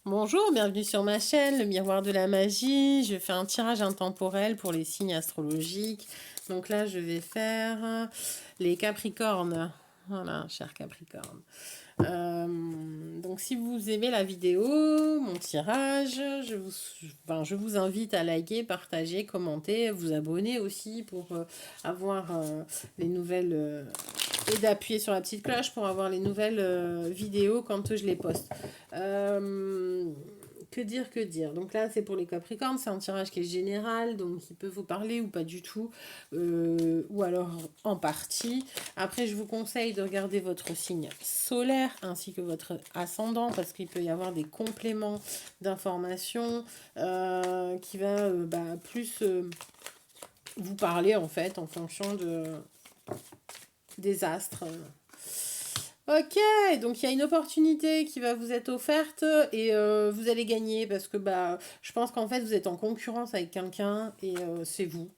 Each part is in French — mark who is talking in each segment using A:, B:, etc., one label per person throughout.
A: Bonjour, bienvenue sur ma chaîne, le miroir de la magie. Je fais un tirage intemporel pour les signes astrologiques. Donc là, je vais faire les Capricornes. Voilà, cher Capricorne. Donc si vous aimez la vidéo, mon tirage, je vous invite à liker, partager, commenter, vous abonner aussi pour avoir les nouvelles et d'appuyer sur la petite cloche pour avoir les nouvelles vidéos quand je les poste. Euh, que dire? Donc là, c'est pour les Capricornes, c'est un tirage qui est général, donc il peut vous parler ou pas du tout, ou alors en partie. Après, je vous conseille de regarder votre signe solaire ainsi que votre ascendant, parce qu'il peut y avoir des compléments d'informations qui va plus vous parler en fait en fonction des astres. Ok, donc il y a une opportunité qui va vous être offerte et vous allez gagner parce que je pense qu'en fait vous êtes en concurrence avec quelqu'un et c'est vous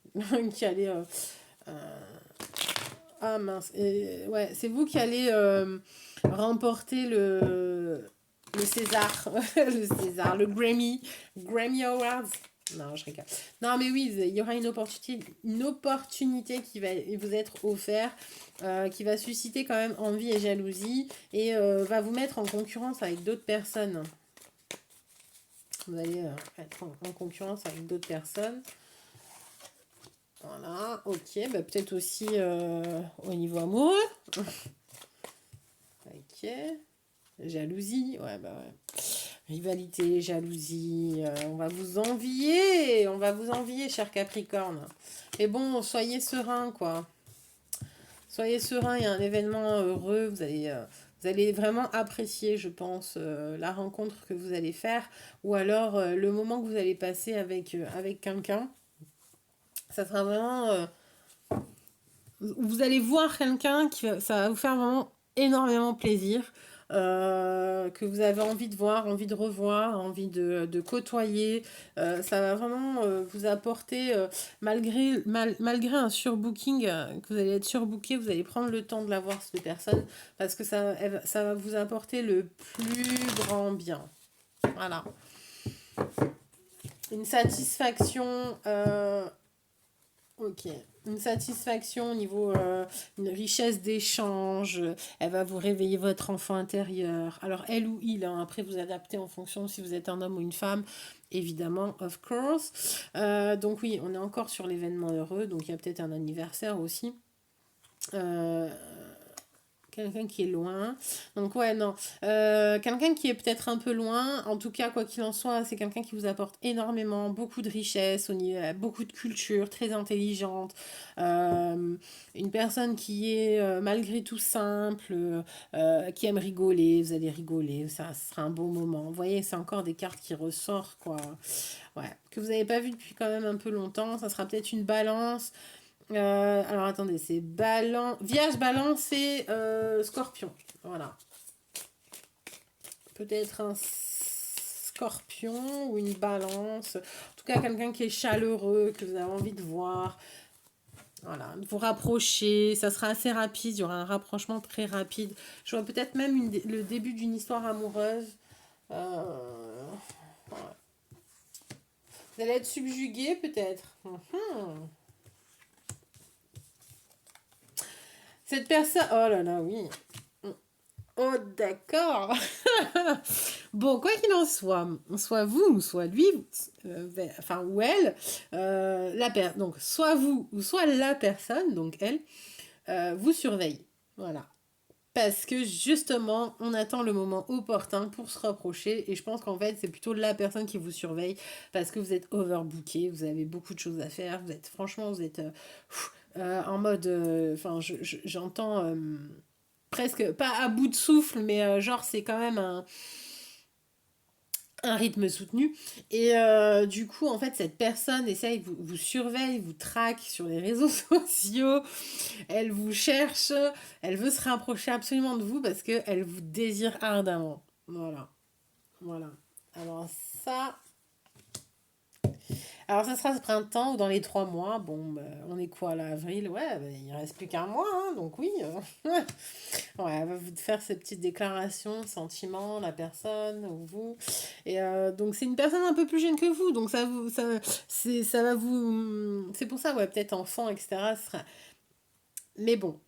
A: qui allez ah mince ouais c'est vous qui allez remporter le César le Grammy Awards. Non, je rigole. Non, mais oui, il y aura une opportunité qui va vous être offerte, qui va susciter quand même envie et jalousie, et va vous mettre en concurrence avec d'autres personnes. Vous allez être en concurrence avec d'autres personnes. Voilà, ok, peut-être aussi au niveau amoureux. Ok, jalousie, ouais. Rivalité, jalousie, on va vous envier, cher Capricorne. Mais bon, soyez serein, quoi. Soyez serein, il y a un événement heureux, vous allez vraiment apprécier, je pense, la rencontre que vous allez faire, ou alors le moment que vous allez passer avec quelqu'un. Ça sera vraiment... vous allez voir quelqu'un ça va vous faire vraiment énormément plaisir, que vous avez envie de voir, envie de revoir, envie de côtoyer. Ça va vraiment vous apporter, malgré un surbooking, que vous allez être surbooké, vous allez prendre le temps de la voir, cette personne, parce que ça va vous apporter le plus grand bien. Voilà. Une satisfaction ok. Une satisfaction au niveau une richesse d'échange. Elle va vous réveiller votre enfant intérieur. Alors, elle ou il, hein, après vous adaptez en fonction si vous êtes un homme ou une femme, évidemment, of course. Donc, oui, on est encore sur l'événement heureux. Donc, il y a peut-être un anniversaire aussi. Euh, Quelqu'un qui est loin. Donc ouais, non. Quelqu'un qui est peut-être un peu loin. En tout cas, quoi qu'il en soit, c'est quelqu'un qui vous apporte énormément, beaucoup de richesse, beaucoup de culture, très intelligente. Une personne qui est malgré tout simple, qui aime rigoler. Vous allez rigoler, ça sera un bon moment. Vous voyez, c'est encore des cartes qui ressortent, quoi. Ouais, que vous n'avez pas vu depuis quand même un peu longtemps. Ça sera peut-être une balance. Alors attendez, c'est Vierge, Balance et Scorpion. Voilà. Peut-être un Scorpion ou une Balance. En tout cas, quelqu'un qui est chaleureux, que vous avez envie de voir. Voilà, de vous rapprocher. Ça sera assez rapide. Il y aura un rapprochement très rapide. Je vois peut-être même le début d'une histoire amoureuse. Ouais. Vous allez être subjugué peut-être. Cette personne... Oh là là, oui. Oh, d'accord. Bon, quoi qu'il en soit vous ou soit lui, enfin ou elle, donc soit vous ou soit la personne, donc elle, vous surveille. Voilà. Parce que justement, on attend le moment opportun pour se rapprocher. Et je pense qu'en fait, c'est plutôt la personne qui vous surveille parce que vous êtes overbooké, vous avez beaucoup de choses à faire. Vous êtes en mode. Enfin, j'entends presque pas à bout de souffle, mais genre, c'est quand même un rythme soutenu. Et du coup, en fait, cette personne essaye, vous surveille, vous traque sur les réseaux sociaux, elle vous cherche, elle veut se rapprocher absolument de vous parce qu'elle vous désire ardemment. Voilà. Voilà. Alors ça, Alors, ça sera ce printemps ou dans les 3 mois. Bon, bah, on est quoi là, avril? Ouais, bah, il reste plus qu'un mois, hein, donc oui. Ouais, elle va vous faire ces petites déclarations, sentiments, la personne ou vous. Et donc, c'est une personne un peu plus jeune que vous. Donc, ça va vous. C'est pour ça, ouais, peut-être enfant, etc. Mais bon,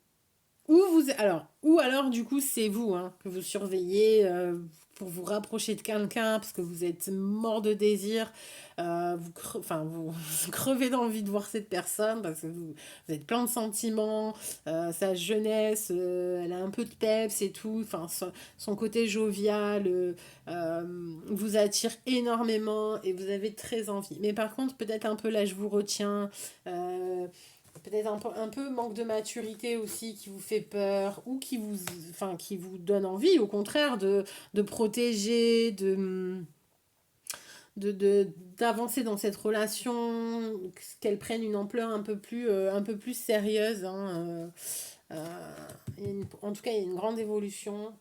A: ou alors, du coup, c'est vous hein, que vous surveillez pour vous rapprocher de quelqu'un parce que vous êtes mort de désir, enfin, vous crevez d'envie de voir cette personne parce que vous êtes plein de sentiments, sa jeunesse, elle a un peu de peps et tout, enfin, son côté jovial vous attire énormément et vous avez très envie. Mais par contre, peut-être un peu là, je vous retiens. euh, Peut-être un peu manque de maturité aussi qui vous fait peur ou enfin, qui vous donne envie, au contraire, de protéger, d'avancer dans cette relation, qu'elle prenne une ampleur un peu plus sérieuse. Hein, en tout cas, il y a une grande évolution,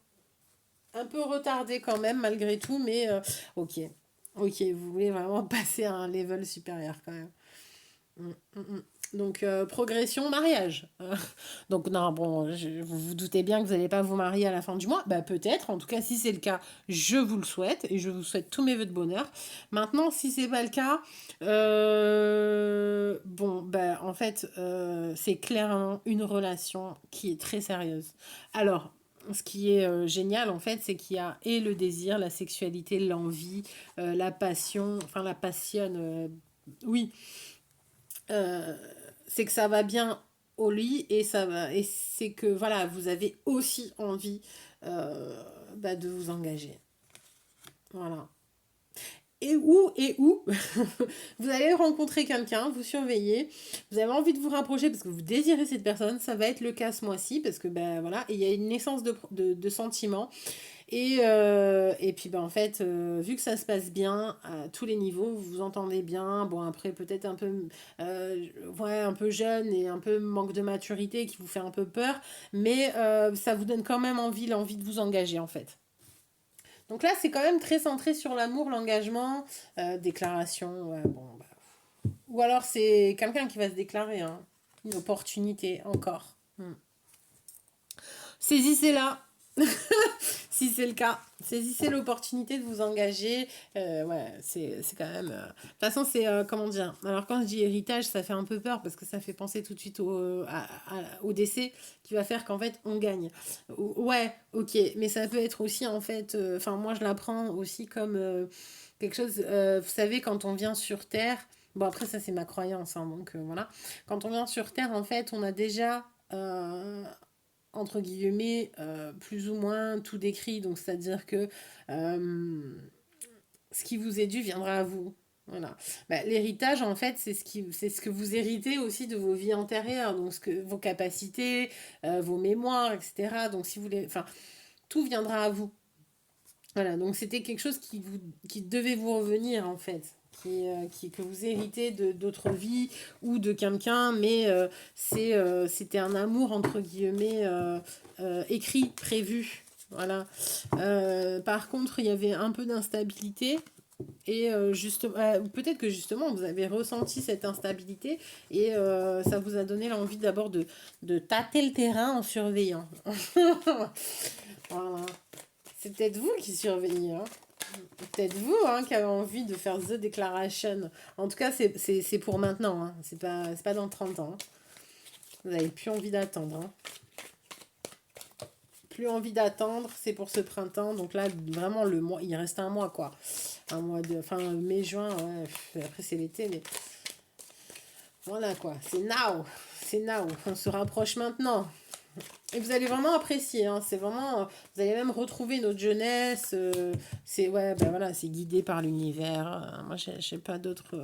A: un peu retardée quand même, malgré tout, mais ok. Ok, vous voulez vraiment passer à un level supérieur quand même. Mm, mm, mm. Donc, progression, mariage. Donc, non, bon, vous vous doutez bien que vous n'allez pas vous marier à la fin du mois. Bah, peut-être. En tout cas, si c'est le cas, je vous le souhaite. Et je vous souhaite tous mes vœux de bonheur. Maintenant, si c'est pas le cas, bon, bah, en fait, c'est clairement une relation qui est très sérieuse. Alors, ce qui est génial, en fait, c'est qu'il y a et le désir, la sexualité, l'envie, la passion, enfin, la passionne. Oui, euh, c'est que ça va bien au lit et c'est que voilà vous avez aussi envie de vous engager, voilà. Et où vous allez rencontrer quelqu'un, vous surveillez, vous avez envie de vous rapprocher parce que vous désirez cette personne, ça va être le cas ce mois-ci parce que ben voilà, et il y a une naissance de sentiments. Et puis ben, en fait, vu que ça se passe bien à tous les niveaux, vous vous entendez bien. Bon, après, peut-être ouais, un peu jeune et un peu manque de maturité qui vous fait un peu peur, mais ça vous donne quand même l'envie de vous engager en fait. Donc là, c'est quand même très centré sur l'amour, l'engagement, déclaration. Ouais, bon, bah. Ou alors c'est quelqu'un qui va se déclarer, hein. Une opportunité encore. Saisissez-la. Si c'est le cas, saisissez l'opportunité de vous engager. Ouais, c'est quand même. De toute façon, c'est. Comment dire? Alors, quand je dis héritage, ça fait un peu peur parce que ça fait penser tout de suite au décès qui va faire qu'en fait, on gagne. Ouais, ok. Mais ça peut être aussi, en fait. Enfin, moi, je l'apprends aussi comme quelque chose. Vous savez, quand on vient sur Terre. Bon, après, ça, c'est ma croyance. Hein, donc, voilà. Quand on vient sur Terre, en fait, on a déjà. Entre guillemets, plus ou moins tout décrit. Donc, c'est-à-dire que euh, ce qui vous est dû viendra à vous. Voilà. Bah, l'héritage, en fait, c'est ce que vous héritez aussi de vos vies antérieures. Donc, vos capacités, vos mémoires, etc. Donc, si vous voulez, enfin, tout viendra à vous. Voilà. Donc, c'était quelque chose qui devait vous revenir, en fait. Que vous héritez d'autres vies ou de quelqu'un, mais c'était un amour, entre guillemets, écrit, prévu. Voilà. Par contre, il y avait un peu d'instabilité. Et peut-être que justement vous avez ressenti cette instabilité et ça vous a donné l'envie d'abord de tâter le terrain en surveillant. Voilà. C'est peut-être vous qui surveillez, hein. Peut-être vous hein, qui avez envie de faire The Declaration. En tout cas, c'est pour maintenant. Hein. C'est pas dans 30 ans. Hein. Vous n'avez plus envie d'attendre. Hein. Plus envie d'attendre, c'est pour ce printemps. Donc là, vraiment, le mois, il reste un mois, quoi. Un mois de. Enfin, mai, juin, ouais. Après, c'est l'été, mais voilà, quoi. C'est now. C'est now. On se rapproche maintenant. Et vous allez vraiment apprécier, hein. C'est vraiment, vous allez même retrouver notre jeunesse. C'est ouais, ben voilà, c'est guidé par l'univers. Moi, j'ai pas d'autres.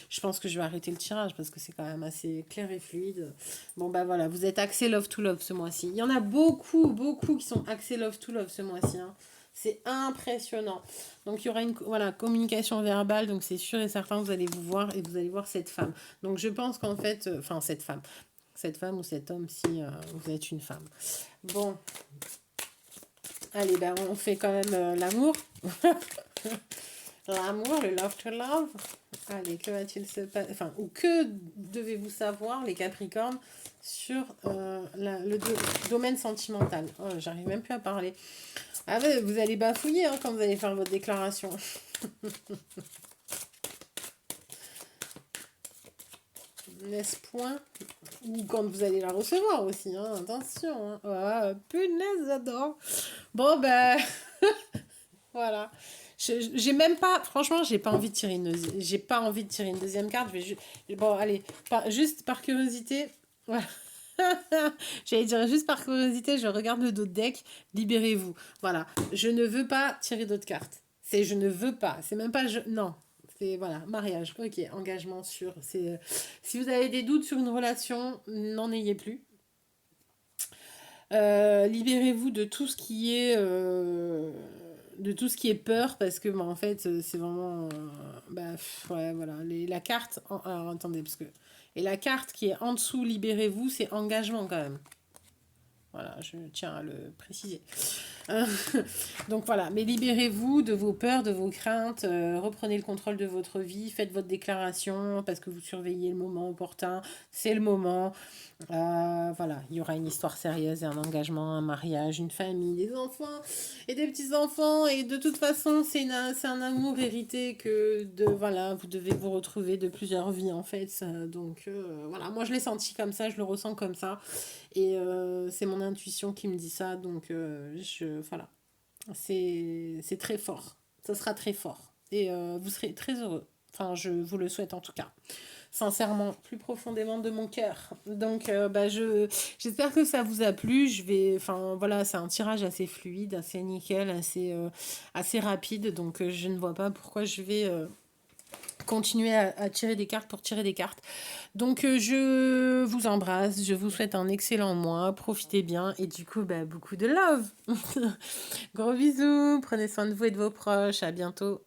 A: Je pense que je vais arrêter le tirage parce que c'est quand même assez clair et fluide. Bon bah voilà, vous êtes axé love to love ce mois-ci. Il y en a beaucoup, beaucoup qui sont axés love to love ce mois-ci. Hein. C'est impressionnant. Donc il y aura une voilà, communication verbale, donc c'est sûr et certain vous allez vous voir et vous allez voir cette femme. Donc je pense qu'en fait, enfin cette femme ou cet homme si vous êtes une femme. Bon, allez, ben on fait quand même l'amour. L'amour, le love to love. Allez, que va-t-il se passer? Enfin, ou que devez-vous savoir, les Capricornes, sur domaine sentimental? Oh, j'arrive même plus à parler. Ah ouais, vous allez bafouiller hein, quand vous allez faire votre déclaration. N'est-ce point? Ou quand vous allez la recevoir aussi, hein, attention. Hein. Ah, punaise, j'adore. Bon, ben, voilà. J'ai même pas, franchement, j'ai pas envie de tirer j'ai pas envie de tirer une deuxième carte. Bon, allez, juste par curiosité. Voilà. J'allais dire juste par curiosité, je regarde le dos de deck. Libérez-vous. Voilà. Je ne veux pas tirer d'autres cartes. C'est je ne veux pas. C'est même pas non. C'est voilà, mariage. Ok, engagement sûr. C'est si vous avez des doutes sur une relation, n'en ayez plus. Libérez-vous de tout ce qui est peur parce que bah, en fait c'est vraiment bah, ouais voilà la carte alors attendez parce que et la carte qui est en dessous libérez-vous c'est engagement quand même voilà je tiens à le préciser. Donc voilà, mais libérez-vous de vos peurs, de vos craintes, reprenez le contrôle de votre vie, faites votre déclaration parce que vous surveillez le moment opportun, c'est le moment. Voilà, il y aura une histoire sérieuse et un engagement, un mariage, une famille, des enfants et des petits-enfants. Et de toute façon, c'est un amour hérité que voilà, vous devez vous retrouver de plusieurs vies en fait. Donc voilà, moi je l'ai senti comme ça, je le ressens comme ça. Et c'est mon intuition qui me dit ça. Donc voilà, c'est très fort. Ça sera très fort. Et vous serez très heureux. Enfin, je vous le souhaite en tout cas sincèrement, plus profondément de mon cœur. Donc, j'espère que ça vous a plu. Enfin, voilà, c'est un tirage assez fluide, assez nickel, assez rapide. Donc, je ne vois pas pourquoi je vais continuer à tirer des cartes pour tirer des cartes. Donc, je vous embrasse. Je vous souhaite un excellent mois. Profitez bien. Et du coup, beaucoup de love. Gros bisous. Prenez soin de vous et de vos proches. À bientôt.